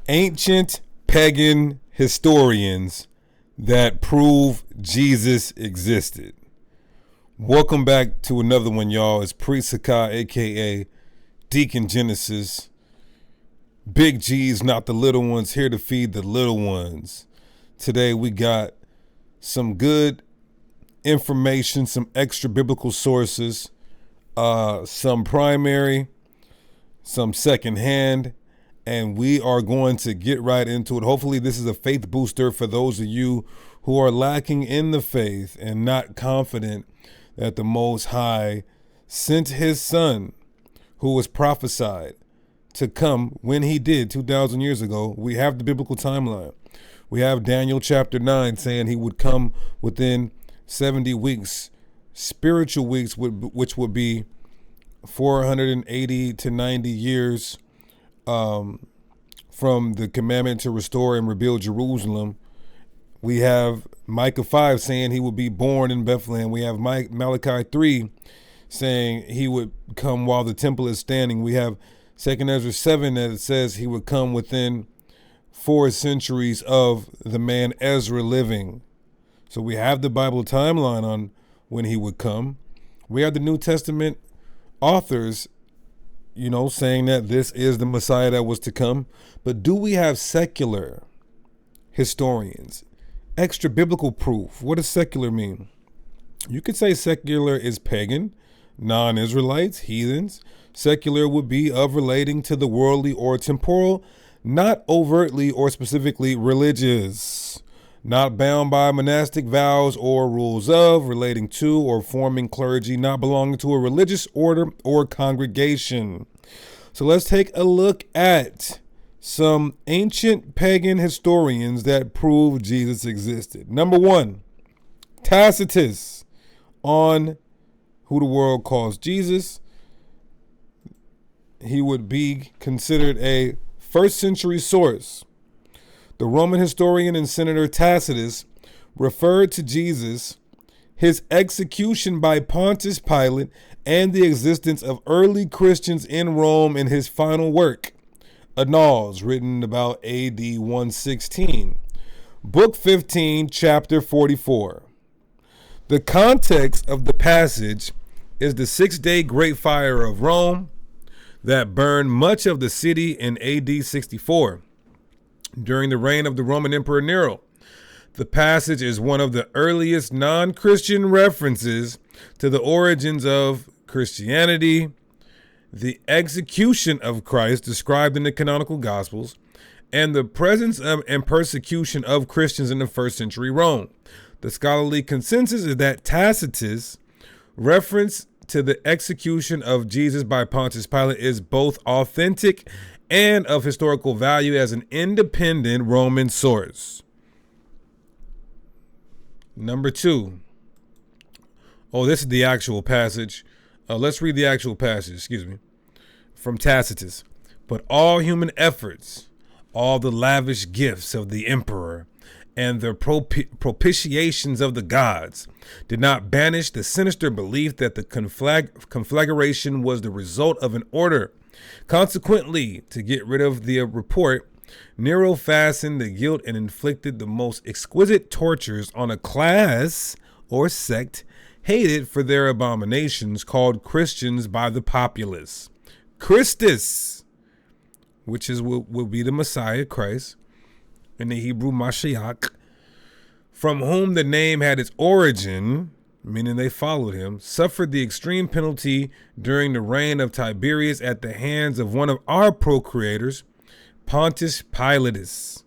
Ancient pagan historians that prove Jesus existed. Welcome back to another one, y'all. It's Priest Sakai, aka Deacon Genesis. Big G's, not the little ones, here to feed the little ones. Today we got some good information, some extra biblical sources, some primary, some secondhand, and we are going to get right into it. Hopefully this is a faith booster for those of you who are lacking in the faith and not confident that the Most High sent his son, who was prophesied to come when he did 2,000 years ago. We have the biblical timeline. We have Daniel chapter 9 saying he would come within 70 weeks, spiritual weeks, which would be 480 to 90 years from the commandment to restore and rebuild Jerusalem. We have Micah 5 saying he would be born in Bethlehem. We have Malachi 3 saying he would come while the temple is standing. We have 2 Ezra 7 that it says he would come within 4 centuries of the man Ezra living. So we have the Bible timeline on when he would come. We have the New Testament authors, saying that this is the Messiah that was to come. But do we have secular historians? Extra biblical proof. What does secular mean? You could say secular is pagan, non-Israelites, heathens. Secular would be of relating to the worldly or temporal, not overtly or specifically religious, not bound by monastic vows or rules of, relating to or forming clergy, not belonging to a religious order or congregation. So let's take a look at some ancient pagan historians that prove Jesus existed. Number 1, Tacitus on who the world calls Jesus. He would be considered a first century source. The Roman historian and senator Tacitus referred to Jesus, his execution by Pontius Pilate, and the existence of early Christians in Rome in his final work, Annals, written about AD 116. Book 15, chapter 44. The context of the passage is the 6-day Great Fire of Rome that burned much of the city in AD 64. During the reign of the Roman Emperor Nero. The passage is one of the earliest non-Christian references to the origins of Christianity, the execution of Christ described in the canonical Gospels, and the presence of and persecution of Christians in the first century Rome. The scholarly consensus is that Tacitus' reference to the execution of Jesus by Pontius Pilate is both authentic and of historical value as an independent Roman source. Number 2. This is the actual passage. Let's read the actual passage, from Tacitus. But all human efforts, all the lavish gifts of the emperor, and the propitiations of the gods did not banish the sinister belief that the conflagration was the result of an order. Consequently, to get rid of the report, Nero fastened the guilt and inflicted the most exquisite tortures on a class or sect hated for their abominations, called Christians by the populace. Christus, which will be the Messiah, Christ, in the Hebrew Mashiach, from whom the name had its origin, meaning they followed him, suffered the extreme penalty during the reign of Tiberius at the hands of one of our procurators, Pontius Pilatus,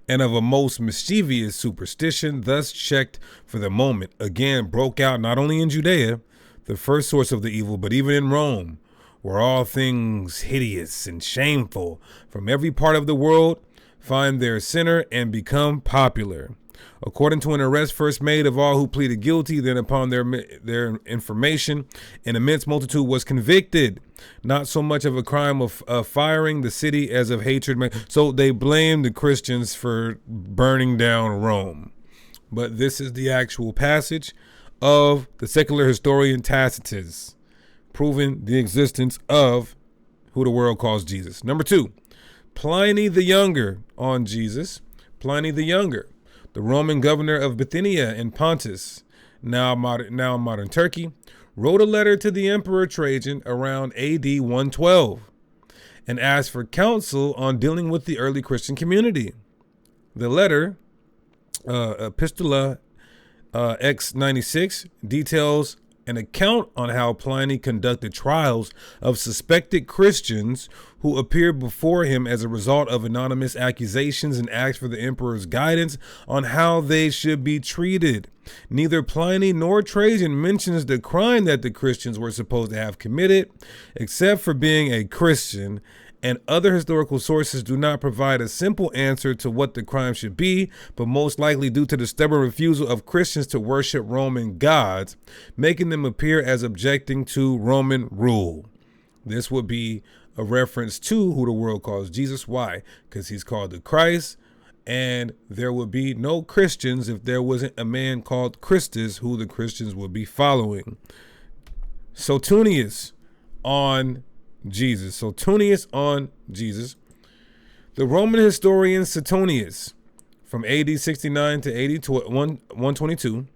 and of a most mischievous superstition, thus checked for the moment, again broke out not only in Judea, the first source of the evil, but even in Rome, where all things hideous and shameful from every part of the world find their center and become popular. According to an arrest first made of all who pleaded guilty, then upon their information, an immense multitude was convicted, not so much of a crime of firing the city as of hatred. So they blamed the Christians for burning down Rome. But this is the actual passage of the secular historian Tacitus, proving the existence of who the world calls Jesus. Number 2, Pliny the Younger on Jesus. Pliny the Younger, the Roman governor of Bithynia and Pontus, now modern Turkey, wrote a letter to the Emperor Trajan around AD 112 and asked for counsel on dealing with the early Christian community. The letter, Epistola X96, details an account on how Pliny conducted trials of suspected Christians who appeared before him as a result of anonymous accusations, and asked for the emperor's guidance on how they should be treated. Neither Pliny nor Trajan mentions the crime that the Christians were supposed to have committed, except for being a Christian, and other historical sources do not provide a simple answer to what the crime should be, but most likely due to the stubborn refusal of Christians to worship Roman gods, making them appear as objecting to Roman rule. This would be a reference to who the world calls Jesus. Why? Because he's called the Christ, and there would be no Christians if there wasn't a man called Christus who the Christians would be following. Suetonius on Jesus. Suetonius on Jesus. The Roman historian Suetonius, from AD 69 to AD 122,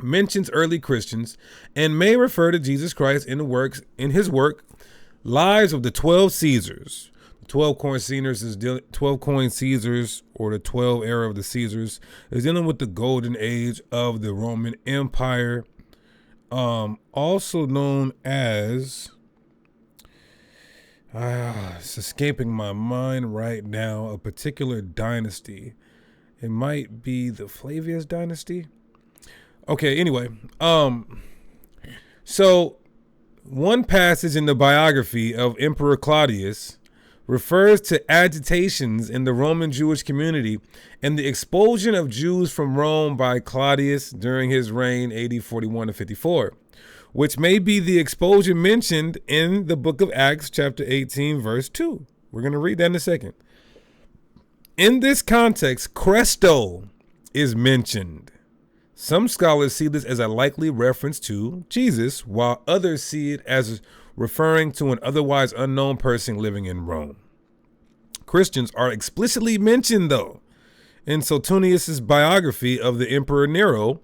mentions early Christians and may refer to Jesus Christ in his work Lives of the 12 Caesars. The 12 coin Caesars, or the 12 era of the Caesars, is dealing with the golden age of the Roman Empire, also known as it's escaping my mind right now, a particular dynasty. It might be the Flavius dynasty. Okay, anyway. So one passage in the biography of Emperor Claudius refers to agitations in the Roman Jewish community and the expulsion of Jews from Rome by Claudius during his reign, AD 41 to 54. Which may be the expulsion mentioned in the book of Acts, chapter 18, verse 2. We're going to read that in a second. In this context, Cresto is mentioned. Some scholars see this as a likely reference to Jesus, while others see it as referring to an otherwise unknown person living in Rome. Christians are explicitly mentioned, though, in Suetonius' biography of the Emperor Nero,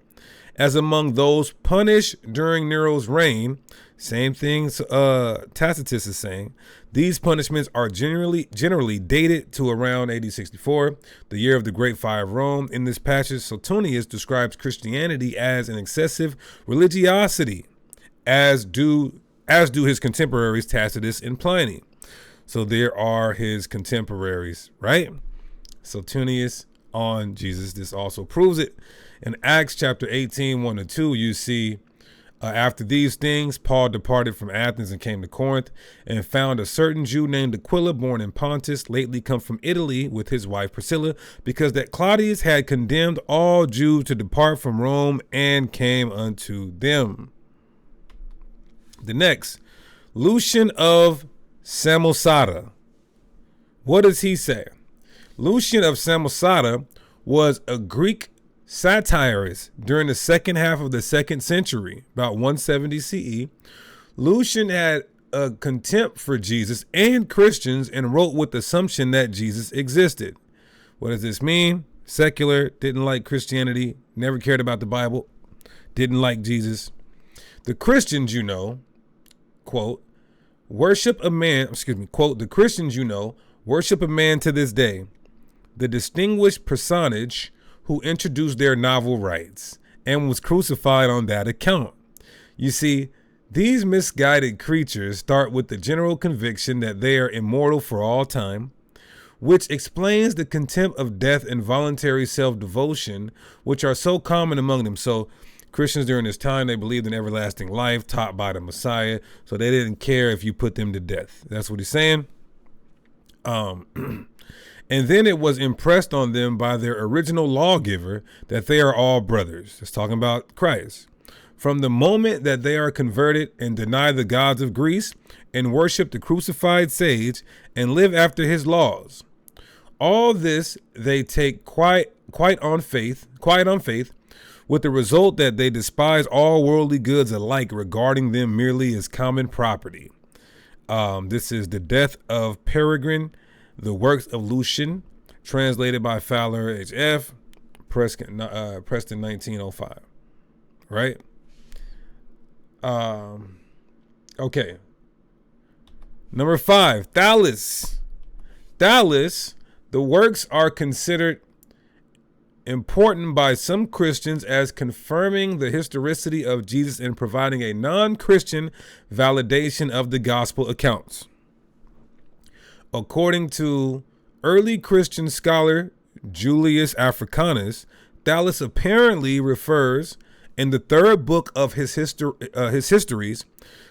as among those punished during Nero's reign. Same thing Tacitus is saying. These punishments are generally dated to around AD 64, the year of the Great Fire of Rome. In this passage, Suetonius describes Christianity as an excessive religiosity, as do his contemporaries Tacitus and Pliny. So there are his contemporaries, right? Suetonius on Jesus. This also proves it. In Acts chapter 18, 1-2, you see, after these things, Paul departed from Athens and came to Corinth, and found a certain Jew named Aquila, born in Pontus, lately come from Italy with his wife Priscilla, because that Claudius had condemned all Jews to depart from Rome, and came unto them. The next, Lucian of Samosata. What does he say? Lucian of Samosata was a Greek satirist during the second half of the 2nd century, about 170 CE. Lucian had a contempt for Jesus and Christians and wrote with the assumption that Jesus existed. What does this mean? Secular, didn't like Christianity, never cared about the Bible, didn't like Jesus. The Christians, quote, worship a man, quote, the Christians, worship a man to this day, the distinguished personage who introduced their novel rites and was crucified on that account. You see, these misguided creatures start with the general conviction that they are immortal for all time, which explains the contempt of death and voluntary self-devotion, which are so common among them. So Christians during this time, they believed in everlasting life taught by the Messiah, so they didn't care if you put them to death. That's what he's saying. And then it was impressed on them by their original lawgiver that they are all brothers. It's talking about Christ. From the moment that they are converted and deny the gods of Greece and worship the crucified sage and live after his laws. All this they take quite on faith, with the result that they despise all worldly goods alike, regarding them merely as common property. This is the death of Peregrine The Works of Lucian, translated by Fowler H.F., Preston 1905. Right? Okay. Number 5, Thalus. Thalus, the works are considered important by some Christians as confirming the historicity of Jesus and providing a non-Christian validation of the gospel accounts. According to early Christian scholar Julius Africanus, Thalus apparently refers in the third book of his histories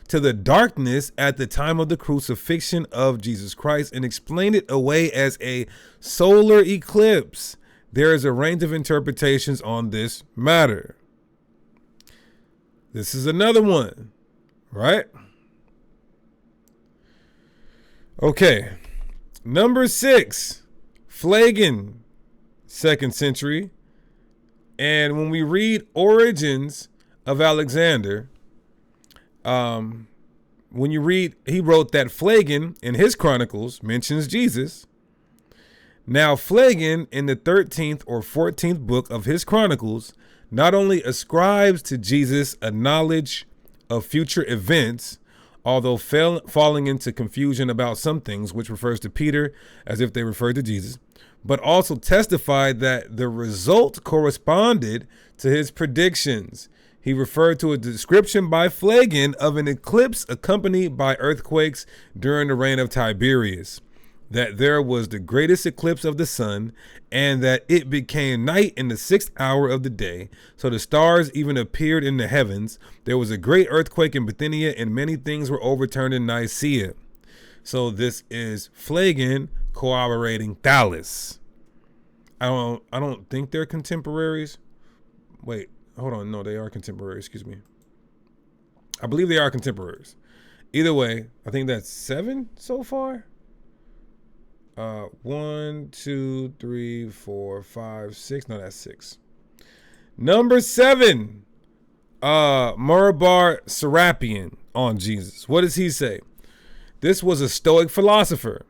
to the darkness at the time of the crucifixion of Jesus Christ and explained it away as a solar eclipse. There is a range of interpretations on this matter. This is another one, right? Okay. Number 6, Fleagan, 2nd century. And when we read Origins of Alexander, when you read, he wrote that Fleagan in his chronicles mentions Jesus. Now, Fleagan in the 13th or 14th book of his chronicles not only ascribes to Jesus a knowledge of future events, although falling into confusion about some things, which refers to Peter as if they referred to Jesus, but also testified that the result corresponded to his predictions. He referred to a description by Fleagan of an eclipse accompanied by earthquakes during the reign of Tiberius, that there was the greatest eclipse of the sun, and that it became night in the 6th hour of the day, so the stars even appeared in the heavens. There was a great earthquake in Bithynia, and many things were overturned in Nicaea. So this is Fleagan corroborating Thalus. I don't think they're contemporaries. Wait, hold on. No, they are contemporaries. Excuse me. I believe they are contemporaries. Either way, I think that's 7 so far. 1, 2, 3, 4, 5, 6. No, that's 6. Number 7, Morabar Sarapion on Jesus. What does he say? This was a Stoic philosopher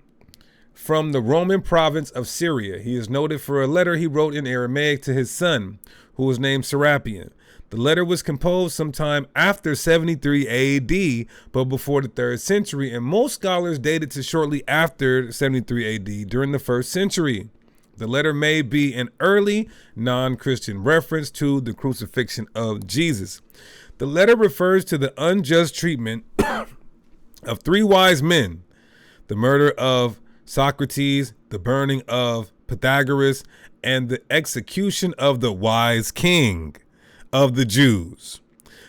from the Roman province of Syria. He is noted for a letter he wrote in Aramaic to his son, who was named Serapion. The letter was composed sometime after 73 AD, but before the 3rd century, and most scholars date it to shortly after 73 AD, during the 1st century. The letter may be an early non-Christian reference to the crucifixion of Jesus. The letter refers to the unjust treatment of 3 wise men, the murder of Socrates, the burning of Pythagoras, and the execution of the wise king of the Jews.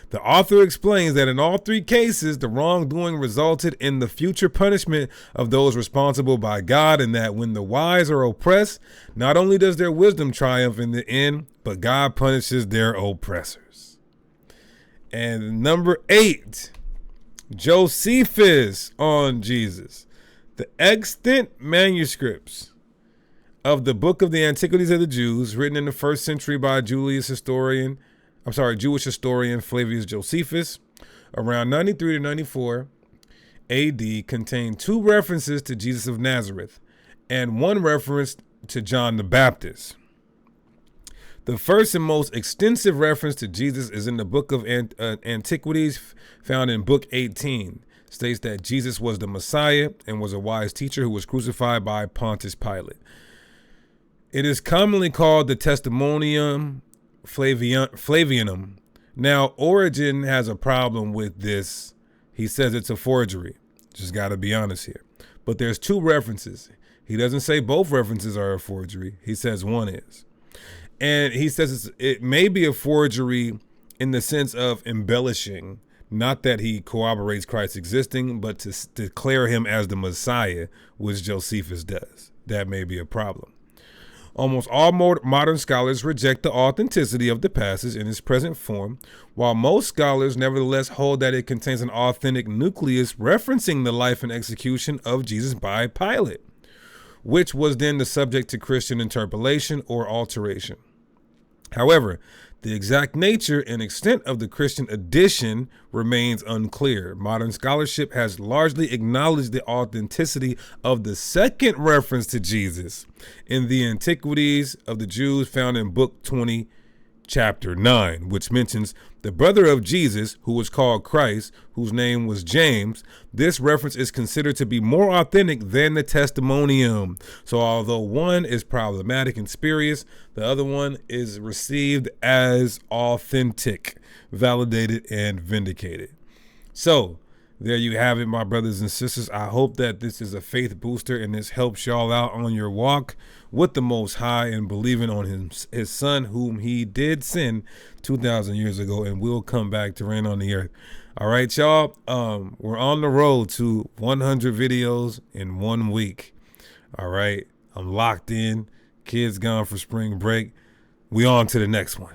The author explains that in all 3 cases, the wrongdoing resulted in the future punishment of those responsible by God, and that when the wise are oppressed, not only does their wisdom triumph in the end, but God punishes their oppressors. And number 8, Josephus on Jesus. The extant manuscripts of the Book of the Antiquities of the Jews, written in the 1st century by Jewish historian Flavius Josephus, around 93 to 94 AD, contain 2 references to Jesus of Nazareth and 1 reference to John the Baptist. The first and most extensive reference to Jesus is in the Book of Antiquities, found in Book 18. States that Jesus was the Messiah and was a wise teacher who was crucified by Pontius Pilate. It is commonly called the Testimonium Flavianum. Now, Origen has a problem with this. He says it's a forgery. Just got to be honest here. But there's 2 references. He doesn't say both references are a forgery. He says one is. And he says it may be a forgery in the sense of embellishing. Not that he corroborates Christ's existing, but to declare him as the Messiah, which Josephus does. That may be a problem. Almost all modern scholars reject the authenticity of the passage in its present form, while most scholars nevertheless hold that it contains an authentic nucleus referencing the life and execution of Jesus by Pilate, which was then the subject to Christian interpolation or alteration. However, the exact nature and extent of the Christian addition remains unclear. Modern scholarship has largely acknowledged the authenticity of the second reference to Jesus in the Antiquities of the Jews found in Book 20, Chapter 9, which mentions the brother of Jesus, who was called Christ, whose name was James. This reference is considered to be more authentic than the testimonium. So although one is problematic and spurious, the other one is received as authentic, validated, and vindicated. So there you have it, my brothers and sisters. I hope that this is a faith booster and this helps y'all out on your walk with the Most High and believing on his son, whom he did send 2,000 years ago and will come back to reign on the earth. All right, y'all. We're on the road to 100 videos in 1 week. All right. I'm locked in. Kids gone for spring break. We on to the next one.